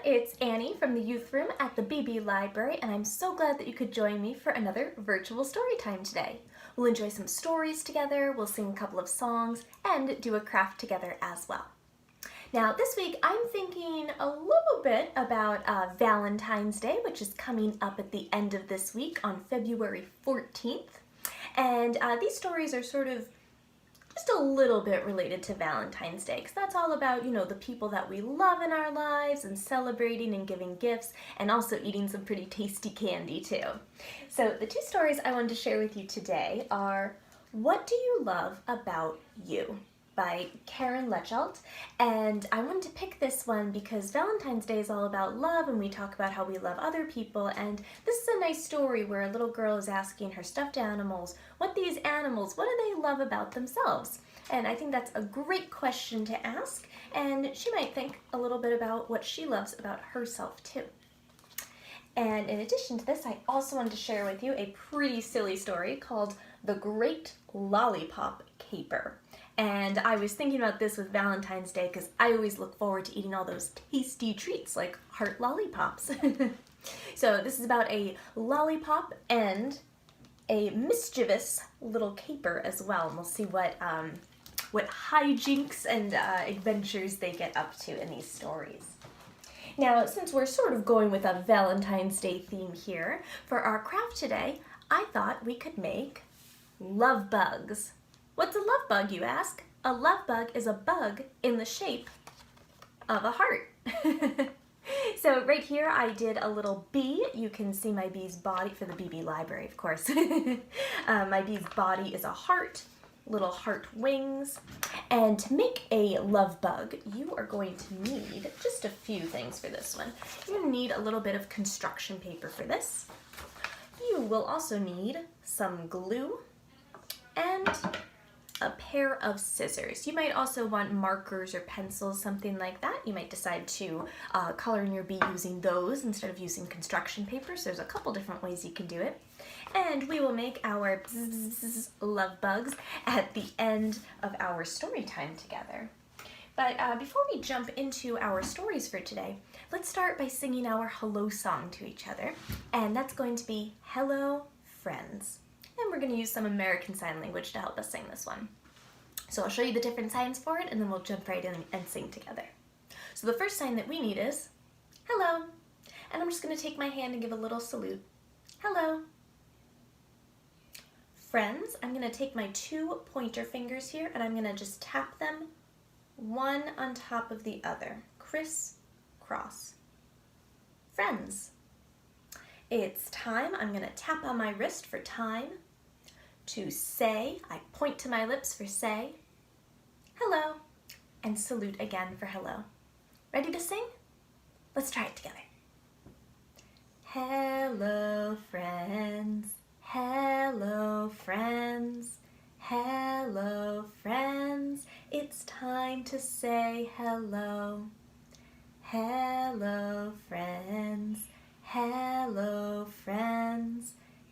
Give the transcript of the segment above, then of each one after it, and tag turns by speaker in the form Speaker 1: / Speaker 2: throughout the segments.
Speaker 1: it's Annie from the youth room at the BB Library, and I'm so glad that you could join me for another virtual story time today. We'll enjoy some stories together, we'll sing a couple of songs, and do a craft together as well. Now this week I'm thinking a little bit about Valentine's Day, which is coming up at the end of this week on February 14th. And these stories are sort of just a little bit related to Valentine's Day, because that's all about, you know, the people that we love in our lives and celebrating and giving gifts and also eating some pretty tasty candy too. So the two stories I wanted to share with you today are What Do You Love About You? By Karen Legelt, and I wanted to pick this one because Valentine's Day is all about love and we talk about how we love other people, and this is a nice story where a little girl is asking her stuffed animals what do they love about themselves? And I think that's a great question to ask, and she might think a little bit about what she loves about herself too. And in addition to this, I also wanted to share with you a pretty silly story called The Great Lollipop Caper. And I was thinking about this with Valentine's Day because I always look forward to eating all those tasty treats like heart lollipops. So this is about a lollipop and a mischievous little caper as well. And we'll see what hijinks and adventures they get up to in these stories. Now, since we're sort of going with a Valentine's Day theme here, for our craft today, I thought we could make love bugs. What's a love bug, you ask? A love bug is a bug in the shape of a heart. So right here I did a little bee. You can see my bee's body for the BB Library, of course. My bee's body is a heart, little heart wings. And to make a love bug, you are going to need just a few things for this one. You're going to need a little bit of construction paper for this. You will also need some glue and a pair of scissors. You might also want markers or pencils, something like that. You might decide to color in your bee using those instead of using construction paper. So there's a couple different ways you can do it. And we will make our love bugs at the end of our story time together. But before we jump into our stories for today, let's start by singing our hello song to each other. And that's going to be Hello Friends. And we're going to use some American Sign Language to help us sing this one. So I'll show you the different signs for it, and then we'll jump right in and sing together. So the first sign that we need is hello. And I'm just going to take my hand and give a little salute. Hello. Friends, I'm going to take my two pointer fingers here, and I'm going to just tap them one on top of the other. Criss-cross. Friends. It's time. I'm going to tap on my wrist for time. To say, I point to my lips for say, hello, and salute again for hello. Ready to sing? Let's try it together. Hello, friends. Hello, friends. Hello, friends. It's time to say hello. Hello, friends. Hello, friends.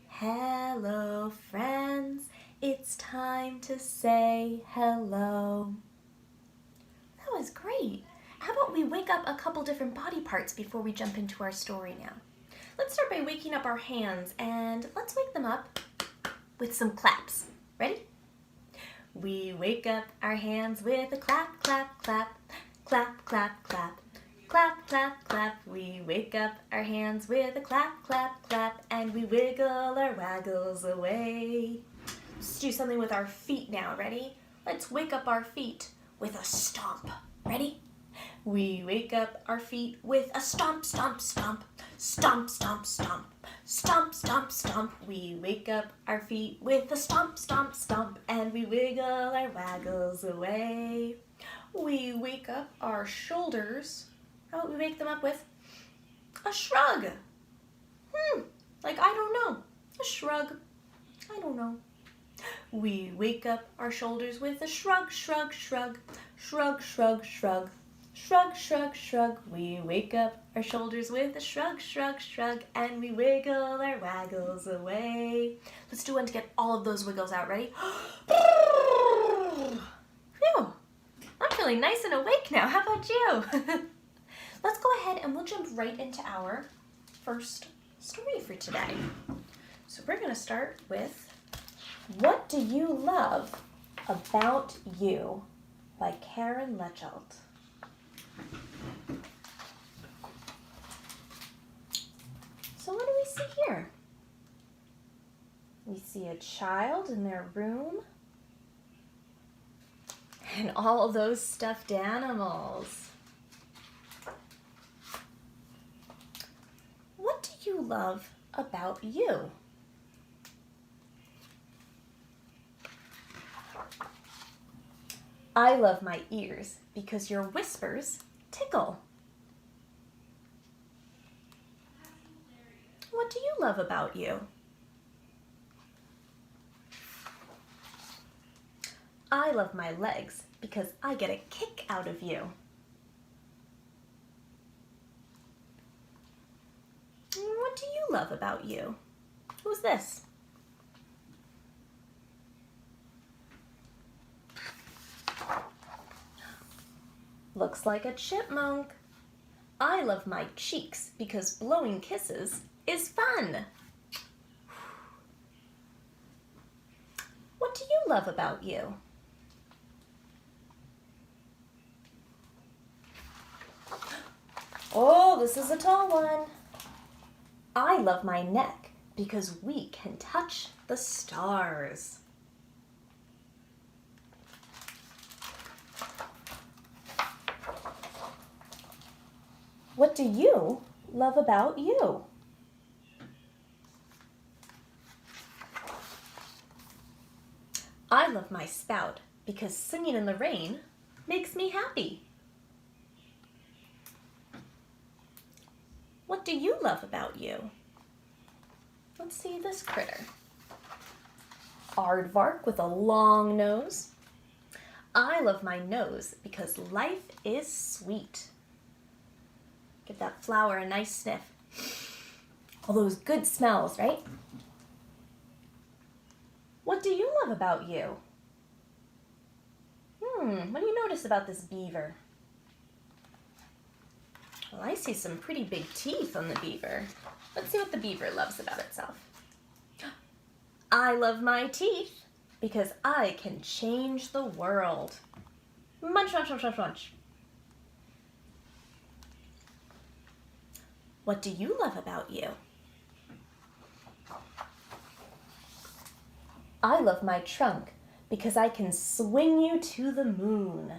Speaker 1: Hello, friends. It's time to say hello. That was great. How about we wake up a couple different body parts before we jump into our story now? Let's start by waking up our hands, and let's wake them up with some claps. Ready? We wake up our hands with a clap, clap, clap, clap, clap, clap. Clap, clap, clap, we wake up our hands with a clap, clap, clap, and we wiggle our waggles away. Let's do something with our feet now, ready? Let's wake up our feet with a stomp. Ready? We wake up our feet with a stomp, stomp, stomp, stomp, stomp, stomp, stomp, stomp, stomp. We wake up our feet with a stomp, stomp, stomp, and we wiggle our waggles away. We wake up our shoulders. How about we wake them up with a shrug? Like, I don't know. A shrug. I don't know. We wake up our shoulders with a shrug, shrug, shrug. Shrug, shrug, shrug. Shrug, shrug, shrug. We wake up our shoulders with a shrug, shrug, shrug. And we wiggle our waggles away. Let's do one to get all of those wiggles out. Ready? Phew. I'm feeling nice and awake now. How about you? let's go ahead and we'll jump right into our first story for today. So we're going to start with What Do You Love About You by Karen Legelt. So what do we see here? We see a child in their room and all of those stuffed animals. What do you love about you? I love my ears because your whispers tickle. What do you love about you? I love my legs because I get a kick out of you. What do you love about you? Who's this? Looks like a chipmunk. I love my cheeks because blowing kisses is fun. What do you love about you? Oh, this is a tall one. I love my neck because we can touch the stars. What do you love about you? I love my spout because singing in the rain makes me happy. What do you love about you? Let's see this critter. Aardvark with a long nose. I love my nose because life is sweet. Give that flower a nice sniff. All those good smells, right? What do you love about you? What do you notice about this beaver? Well, I see some pretty big teeth on the beaver. Let's see what the beaver loves about itself. I love my teeth because I can change the world. Munch, munch, munch, munch, munch. What do you love about you? I love my trunk because I can swing you to the moon.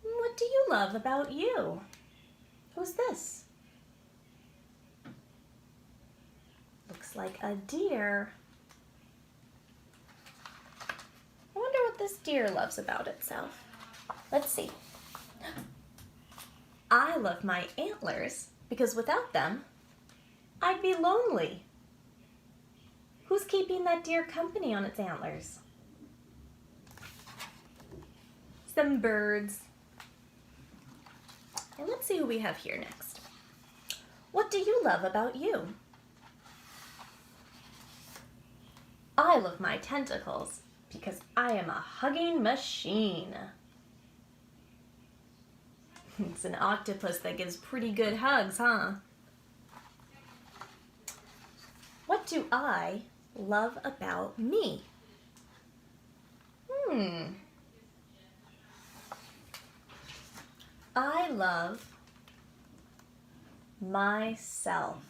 Speaker 1: What do you love about you? Who's this? Looks like a deer. I wonder what this deer loves about itself. Let's see. I love my antlers because without them, I'd be lonely. Who's keeping that deer company on its antlers? Some birds. And let's see who we have here next. What do you love about you? I love my tentacles because I am a hugging machine. It's an octopus that gives pretty good hugs, huh? What do I love about me? I love myself.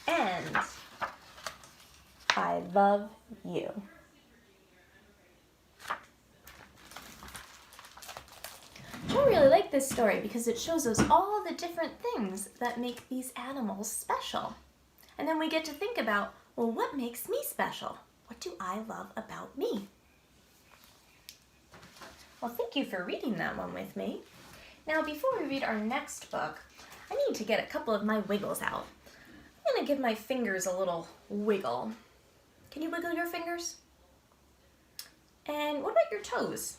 Speaker 1: And I love you. I really like this story because it shows us all the different things that make these animals special. And then we get to think about, well, what makes me special? What do I love about me? Well, thank you for reading that one with me. Now, before we read our next book, I need to get a couple of my wiggles out. I'm going to give my fingers a little wiggle. Can you wiggle your fingers? And what about your toes?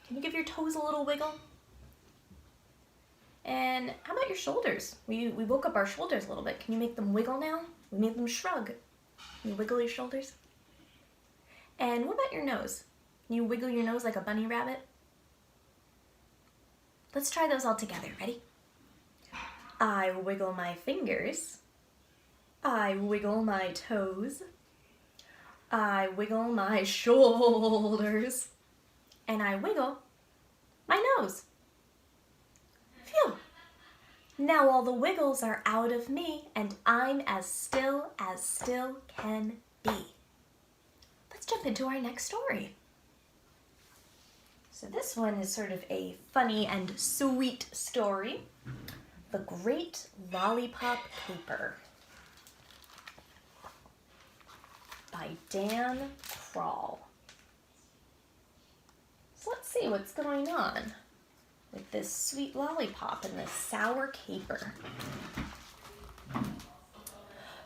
Speaker 1: Can you give your toes a little wiggle? And how about your shoulders? We woke up our shoulders a little bit. Can you make them wiggle now? We made them shrug. You wiggle your shoulders? And what about your nose? You wiggle your nose like a bunny rabbit? Let's try those all together. Ready? I wiggle my fingers. I wiggle my toes. I wiggle my shoulders. And I wiggle my nose. Phew! Now all the wiggles are out of me and I'm as still can be. Let's jump into our next story. So this one is sort of a funny and sweet story. The Great Lollipop Caper by Dan Kroll. So let's see what's going on with this sweet lollipop and this sour caper.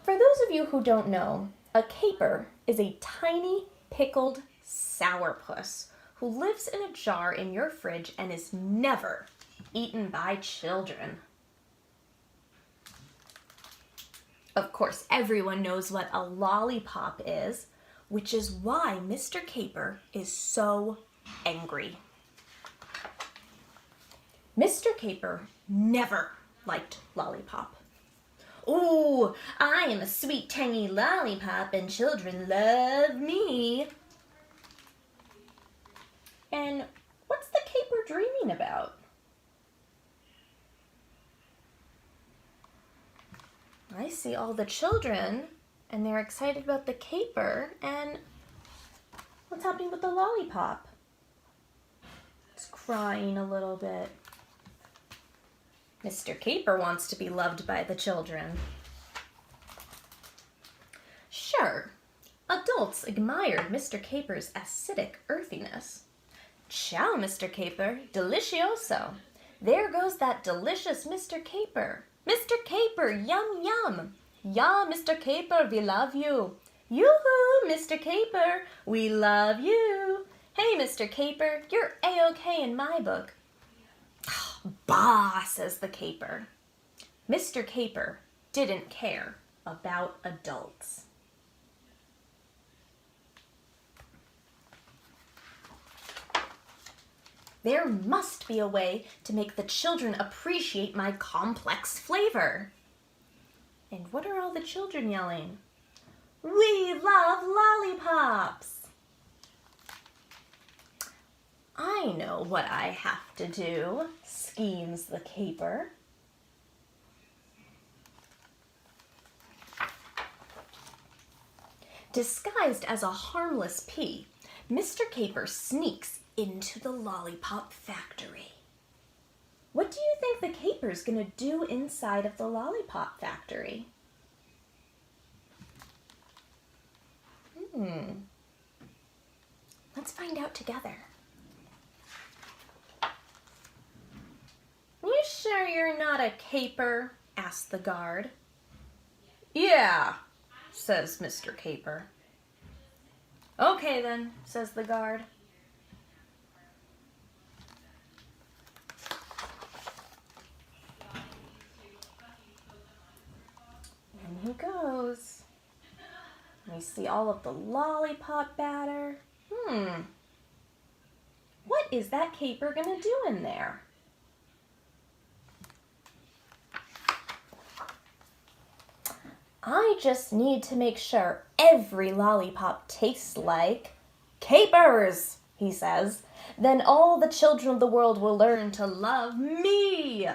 Speaker 1: For those of you who don't know, a caper is a tiny pickled sourpuss who lives in a jar in your fridge and is never eaten by children. Of course, everyone knows what a lollipop is, which is why Mr. Caper is so angry. Mr. Caper never liked Lollipop. Ooh, I am a sweet tangy lollipop and children love me. And what's the caper dreaming about? I see all the children and they're excited about the caper, and what's happening with the lollipop? It's crying a little bit. Mr. Caper wants to be loved by the children. Sure, adults admired Mr. Caper's acidic earthiness. Ciao, Mr. Caper, delicioso. There goes that delicious Mr. Caper. Mr. Caper, yum, yum. Yeah, Mr. Caper, we love you. Yoo-hoo, Mr. Caper, we love you. Hey, Mr. Caper, you're A-okay in my book. Bah, says the caper. Mr. Caper didn't care about adults. There must be a way to make the children appreciate my complex flavor. And what are all the children yelling? We love lollipops! I know what I have to do, schemes the caper. Disguised as a harmless pea, Mr. Caper sneaks into the lollipop factory. What do you think the caper's gonna do inside of the lollipop factory? Let's find out together. You sure you're not a caper? Asked the guard. Yeah, says Mr. Caper. Okay then, says the guard. And he goes. We see all of the lollipop batter. What is that caper gonna do in there? I just need to make sure every lollipop tastes like capers, he says. Then all the children of the world will learn to love me.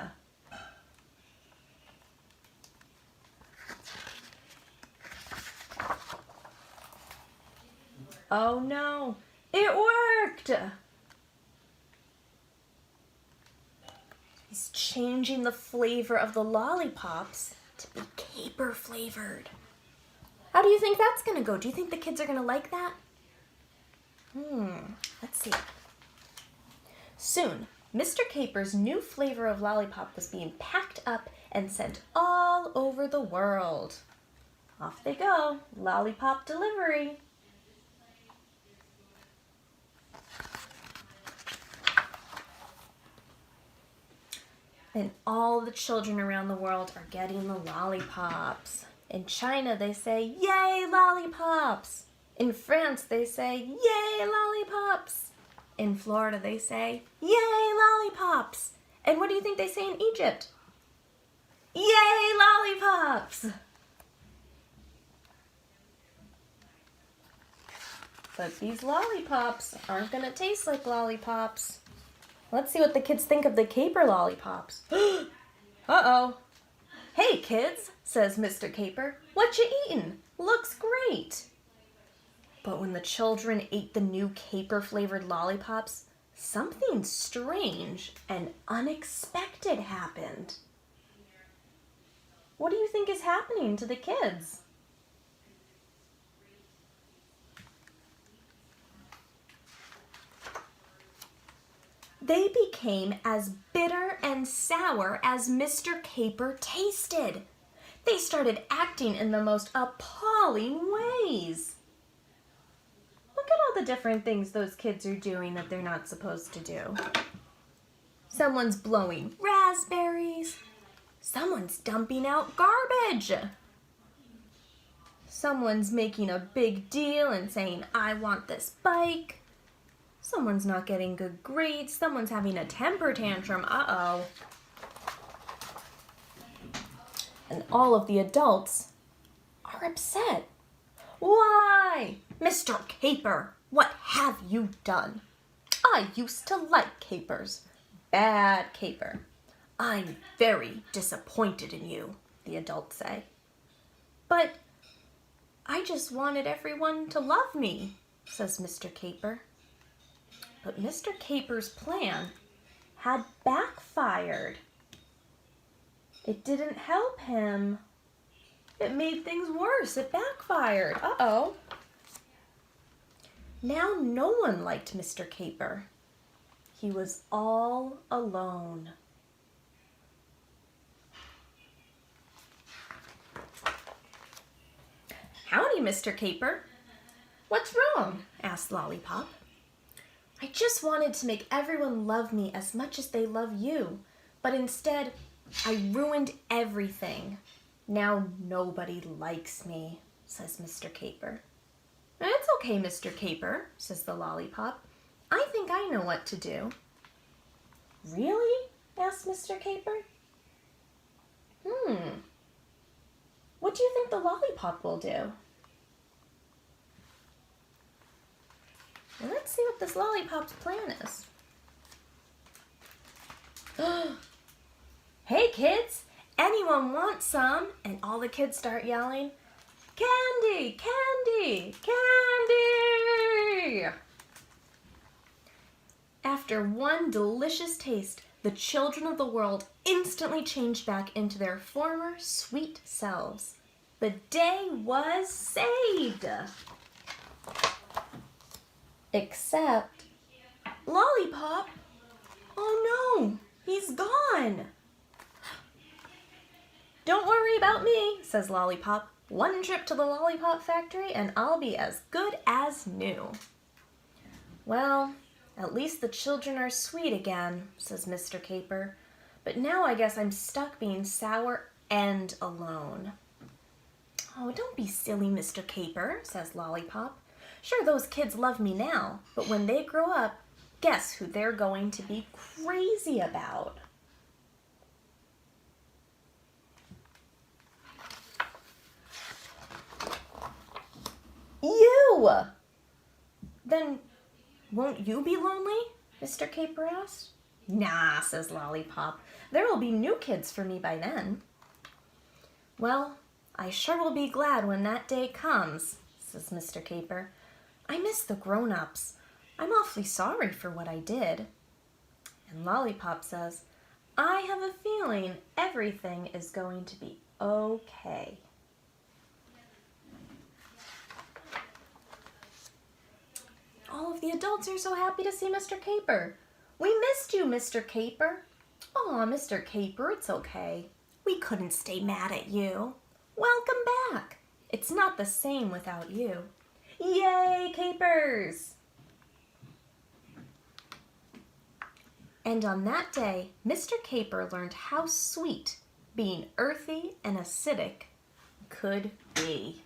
Speaker 1: Oh no, it worked! He's changing the flavor of the lollipops to be caper flavored. How do you think that's gonna go? Do you think the kids are gonna like that? Let's see. Soon, Mr. Caper's new flavor of lollipop was being packed up and sent all over the world. Off they go, lollipop delivery. And all the children around the world are getting the lollipops. In China, they say, "Yay, lollipops!" In France, they say, "Yay, lollipops!" In Florida, they say, "Yay, lollipops!" And what do you think they say in Egypt? "Yay, lollipops!" But these lollipops aren't going to taste like lollipops. Let's see what the kids think of the caper lollipops. Uh-oh. "Hey, kids," says Mr. Caper. "What you eatin'? Looks great." But when the children ate the new caper-flavored lollipops, something strange and unexpected happened. What do you think is happening to the kids? They became as bitter and sour as Mr. Caper tasted. They started acting in the most appalling ways. Look at all the different things those kids are doing that they're not supposed to do. Someone's blowing raspberries. Someone's dumping out garbage. Someone's making a big deal and saying, "I want this bike." Someone's not getting good grades. Someone's having a temper tantrum. Uh-oh. And all of the adults are upset. "Why? Mr. Caper, what have you done? I used to like capers. Bad Caper. I'm very disappointed in you," the adults say. "But I just wanted everyone to love me," says Mr. Caper. But Mr. Caper's plan had backfired. It didn't help him. It made things worse. It backfired. Uh-oh. Now no one liked Mr. Caper. He was all alone. "Howdy, Mr. Caper." "What's wrong?" asked Lollipop. "I just wanted to make everyone love me as much as they love you, but instead, I ruined everything. Now nobody likes me," says Mr. Caper. "It's okay, Mr. Caper," says the Lollipop. "I think I know what to do." "Really?" asked Mr. Caper. What do you think the Lollipop will do? Well, let's see what this Lollipop's plan is. "Hey, kids, anyone want some?" And all the kids start yelling, "Candy, candy, candy!" After one delicious taste, the children of the world instantly changed back into their former sweet selves. The day was saved. Except Lollipop. Oh no, he's gone. "Don't worry about me," says Lollipop. "One trip to the Lollipop factory and I'll be as good as new." "Well, at least the children are sweet again," says Mr. Caper. "But now I guess I'm stuck being sour and alone." "Oh, don't be silly, Mr. Caper," says Lollipop. "Sure, those kids love me now, but when they grow up, guess who they're going to be crazy about?" "You!" "Then won't you be lonely?" Mr. Caper asked. "Nah," says Lollipop. "There will be new kids for me by then." "Well, I sure will be glad when that day comes," says Mr. Caper. "I miss the grown-ups. I'm awfully sorry for what I did." And Lollipop says, "I have a feeling everything is going to be okay." All of the adults are so happy to see Mr. Caper. "We missed you, Mr. Caper." "Aw, Mr. Caper, it's okay. We couldn't stay mad at you. Welcome back. It's not the same without you. Yay, Capers!" And on that day, Mr. Caper learned how sweet being earthy and acidic could be.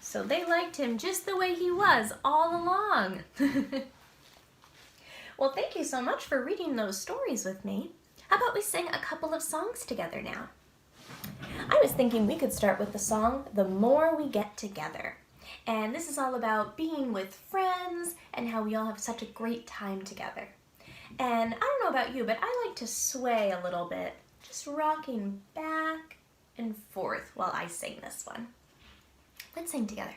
Speaker 1: So they liked him just the way he was all along. Well, thank you so much for reading those stories with me. How about we sing a couple of songs together now? I was thinking we could start with the song, The More We Get Together. And this is all about being with friends and how we all have such a great time together. And I don't know about you, but I like to sway a little bit, just rocking back and forth while I sing this one. Let's sing together.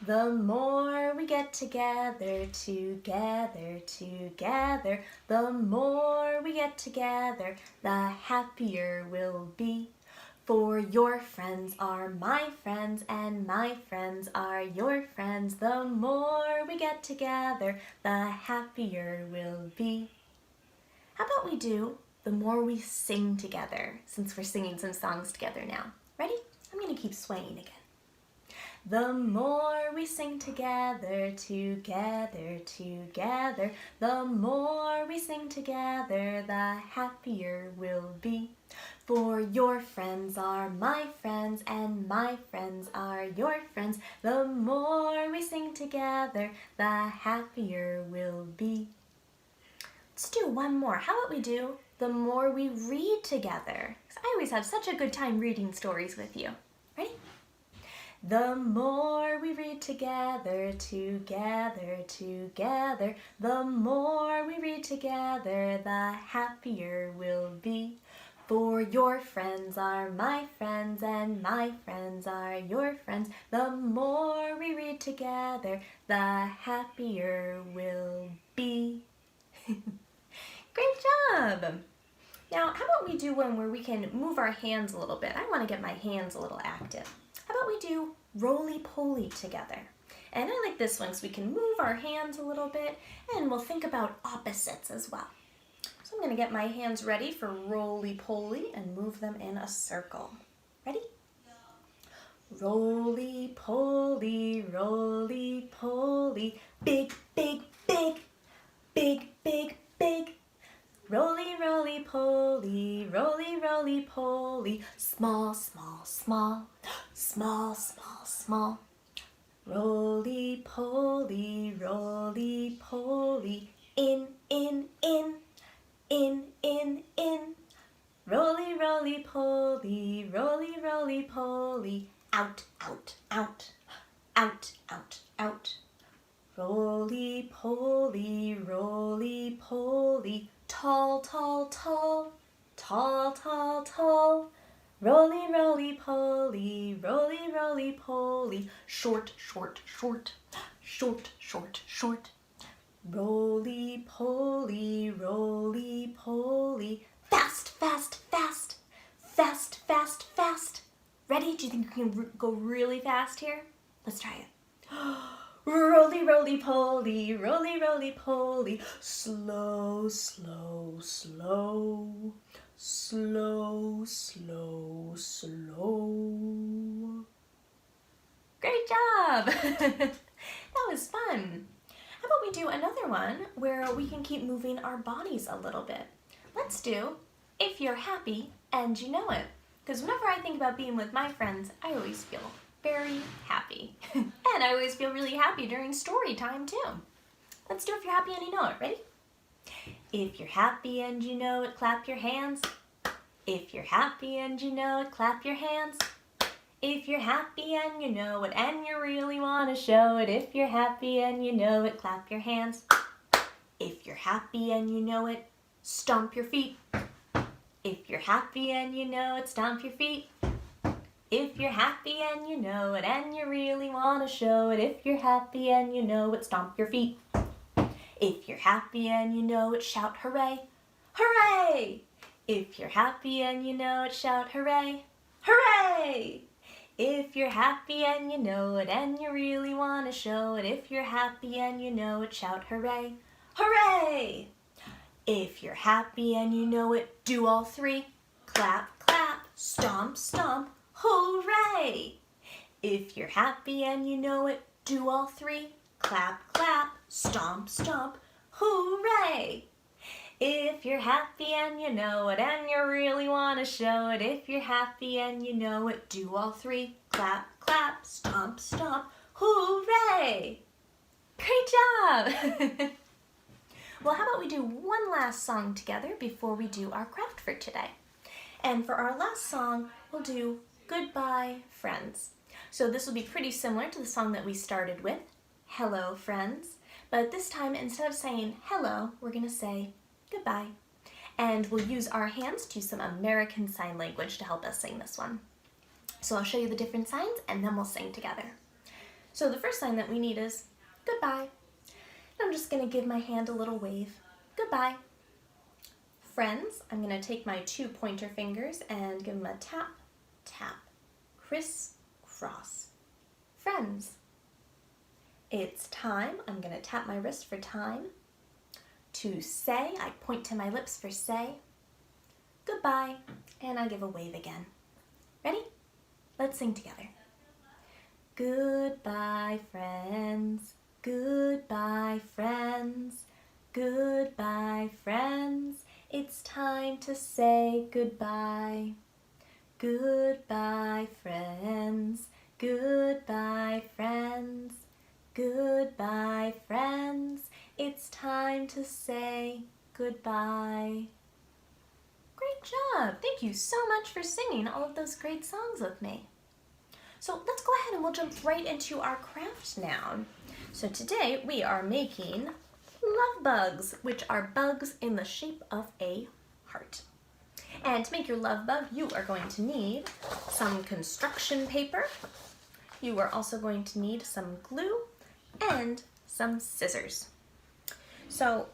Speaker 1: The more we get together, together, together, the more we get together, the happier we'll be. For your friends are my friends, and my friends are your friends. The more we get together, the happier we'll be. How about we do the more we sing together, since we're singing some songs together now. Ready? I'm going to keep swaying again. The more we sing together, together, together, the more we sing together, the happier we'll be. For your friends are my friends, and my friends are your friends. The more we sing together, the happier we'll be. Let's do one more. How about we do the more we read together? 'Cause I always have such a good time reading stories with you. Ready? The more we read together, together, together, the more we read together, the happier we'll be. For your friends are my friends, and my friends are your friends. The more we read together, the happier we'll be. Great job! Now, how about we do one where we can move our hands a little bit? I want to get my hands a little active. How about we do Roly-Poly together? And I like this one because we can move our hands a little bit and we'll think about opposites as well. So I'm going to get my hands ready for Roly-Poly and move them in a circle. Ready? Roly-Poly, roly-poly, big, big, big, big, big, big. Roly, roly, poly, roly, roly, poly, small, small, small, small, small, small. Roly, poly, roly, poly, in, in, in, in, in, in. Roly, roly, poly, roly, roly, poly, out, out, out, out, out, out. Roly-Poly, roly-poly, tall, tall, tall, tall, tall, tall. Roly, roly-poly, roly, roly-poly, short, short, short, short, short, short. Roly-poly, roly-poly, fast, fast, fast, fast, fast, fast. Ready? Do you think you can go really fast here? Let's try it. Roly, roly, poly, roly, roly, poly, slow, slow, slow, slow, slow, slow. Great job! That was fun. How about we do another one where we can keep moving our bodies a little bit? Let's do If You're Happy and You Know It. Because whenever I think about being with my friends, I always feel very happy. And I always feel really happy during story time too. Let's do If You're Happy and You Know It. Ready? If you're happy and you know it, clap your hands. If you're happy and you know it, clap your hands. If you're happy and you know it, and you really want to show it. If you're happy and you know it, clap your hands. If you're happy and you know it, stomp your feet. If you're happy and you know it, stomp your feet. If you're happy and you know it, and you really want to show it. If you're happy and you know it, stomp your feet. If you're happy and you know it, shout hooray, hooray! If you're happy and you know it, shout hooray, hooray! If you're happy and you know it, and you really want to show it. If you're happy and you know it, shout hooray, hooray! If you're happy and you know it, do all three. Clap, clap, stomp, stomp, hooray! If you're happy and you know it, do all three. Clap, clap, stomp, stomp, hooray! If you're happy and you know it and you really want to show it, if you're happy and you know it, do all three. Clap, clap, stomp, stomp, hooray! Great job! Well, how about we do one last song together before we do our craft for today? And for our last song, we'll do Goodbye, Friends. So this will be pretty similar to the song that we started with, Hello, Friends. But this time, instead of saying hello, we're going to say goodbye. And we'll use our hands to use some American Sign Language to help us sing this one. So I'll show you the different signs and then we'll sing together. So the first sign that we need is goodbye. I'm just going to give my hand a little wave. Goodbye. Friends, I'm going to take my 2 pointer fingers and give them a tap, tap, criss, cross. Friends. It's time. I'm going to tap my wrist for time. To say, I point to my lips for say. Goodbye, and I give a wave again. Ready? Let's sing together. Goodbye, friends. Goodbye, friends. Goodbye, friends. It's time to say goodbye. Goodbye, friends. Goodbye, friends. Goodbye, friends. It's time to say goodbye. Great job! Thank you so much for singing all of those great songs with me. So let's go ahead and we'll jump right into our craft now. So today we are making love bugs, which are bugs in the shape of a heart. And to make your love bug, you are going to need some construction paper. You are also going to need some glue and some scissors. So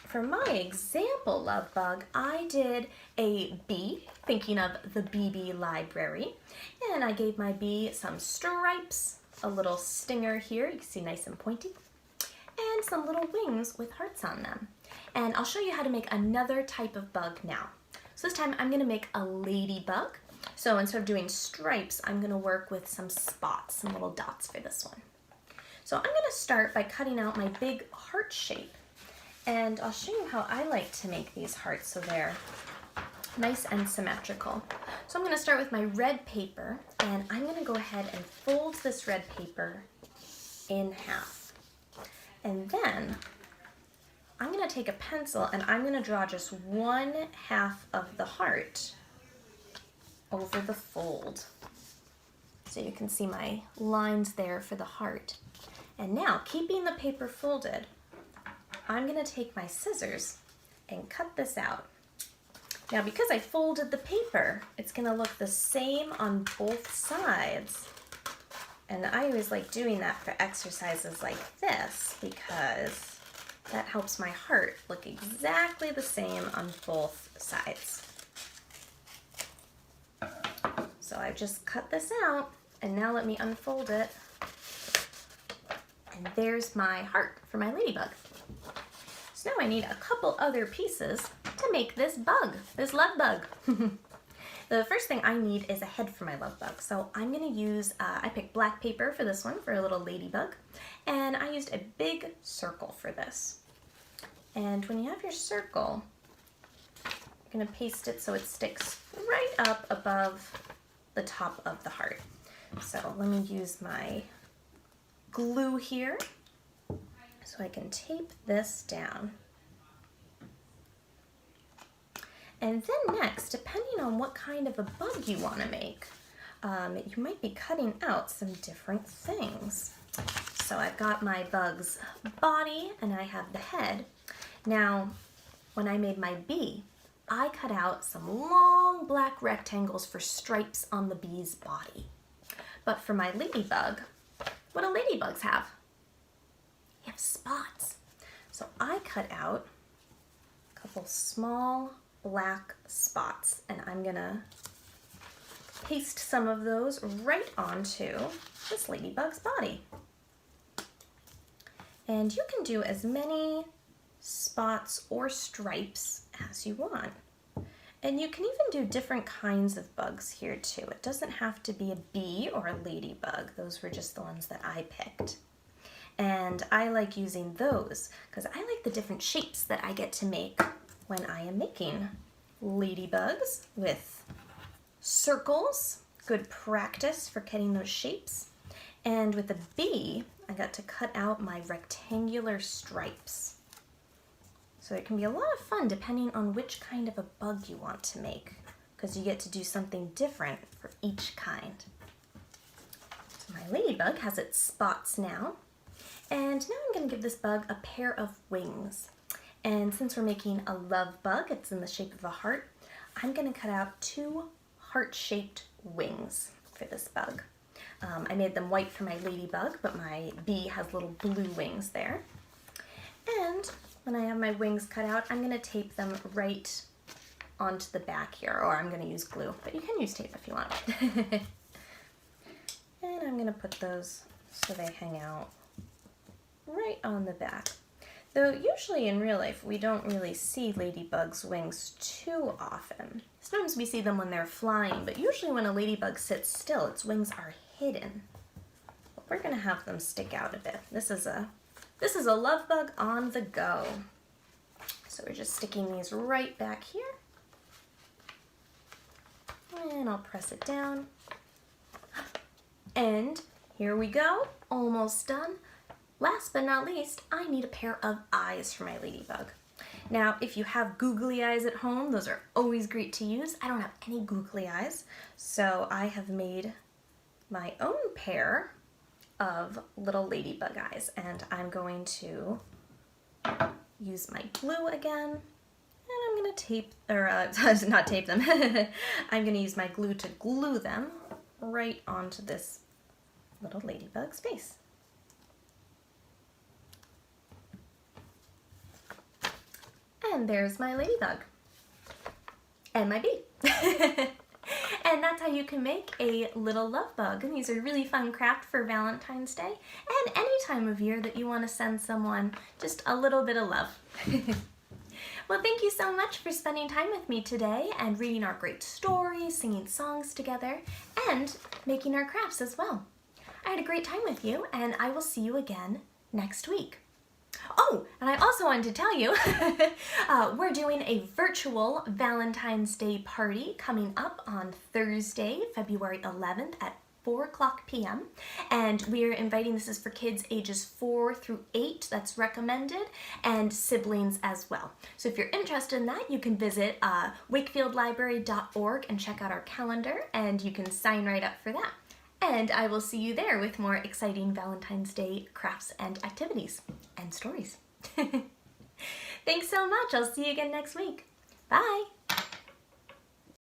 Speaker 1: for my example love bug, I did a bee, thinking of the BB library, and I gave my bee some stripes, a little stinger here, you can see nice and pointy, and some little wings with hearts on them. And I'll show you how to make another type of bug now. So this time I'm going to make a ladybug. So instead of doing stripes, I'm going to work with some spots, some little dots for this one. So I'm going to start by cutting out my big heart shape. And I'll show you how I like to make these hearts so they're nice and symmetrical. So I'm going to start with my red paper, and I'm going to go ahead and fold this red paper in half. And then I'm going to take a pencil and I'm going to draw just 1/2 of the heart over the fold. So you can see my lines there for the heart. And now, keeping the paper folded, I'm going to take my scissors and cut this out. Now, because I folded the paper, it's going to look the same on both sides. And I always like doing that for exercises like this because that helps my heart look exactly the same on both sides. So I've just cut this out, and now let me unfold it. And there's my heart for my ladybug. So now I need a couple other pieces to make this bug, this love bug. The first thing I need is a head for my love bug. So I'm going to use, I picked black paper for this one, for a little ladybug. And I used a big circle for this. And when you have your circle, you're going to paste it so it sticks right up above the top of the heart. So let me use my glue here so I can tape this down. And then next, depending on what kind of a bug you want to make, you might be cutting out some different things. So I've got my bug's body and I have the head. Now, when I made my bee, I cut out some long black rectangles for stripes on the bee's body. But for my ladybug, what do ladybugs have? They have spots. So I cut out a couple small black spots, and I'm gonna paste some of those right onto this ladybug's body. And you can do as many spots or stripes as you want. And you can even do different kinds of bugs here too. It doesn't have to be a bee or a ladybug. Those were just the ones that I picked. And I like using those because I like the different shapes that I get to make when I am making ladybugs with circles, good practice for cutting those shapes. And with the bee, I got to cut out my rectangular stripes. So it can be a lot of fun depending on which kind of a bug you want to make, because you get to do something different for each kind. So my ladybug has its spots now, and now I'm going to give this bug a pair of wings. And since we're making a love bug, it's in the shape of a heart, I'm going to cut out 2 heart-shaped wings for this bug. I made them white for my ladybug, but my bee has little blue wings there. And when I have my wings cut out, I'm going to tape them right onto the back here, or I'm going to use glue, but you can use tape if you want. And I'm going to put those so they hang out right on the back. Though usually in real life, we don't really see ladybug's wings too often. Sometimes we see them when they're flying, but usually when a ladybug sits still, its wings are hidden. But we're going to have them stick out a bit. This is a love bug on the go. So we're just sticking these right back here. And I'll press it down. And here we go, almost done. Last but not least, I need a pair of eyes for my ladybug. Now, if you have googly eyes at home, those are always great to use. I don't have any googly eyes, so I have made my own pair of little ladybug eyes, and I'm going to use my glue again, and I'm going to tape, or not tape them, I'm going to use my glue to glue them right onto this little ladybug's face. And there's my ladybug. And my bee. And that's how you can make a little love bug. And these are really fun craft for Valentine's Day and any time of year that you want to send someone just a little bit of love. Well, thank you so much for spending time with me today and reading our great stories, singing songs together, and making our crafts as well. I had a great time with you, and I will see you again next week. Oh, and I also wanted to tell you, we're doing a virtual Valentine's Day party coming up on Thursday, February 11th at 4:00 p.m. And we're inviting, this is for kids ages 4 through 8, that's recommended, and siblings as well. So if you're interested in that, you can visit wakefieldlibrary.org and check out our calendar, and you can sign right up for that. And I will see you there with more exciting Valentine's Day crafts and activities and stories. Thanks so much. I'll see you again next week. Bye.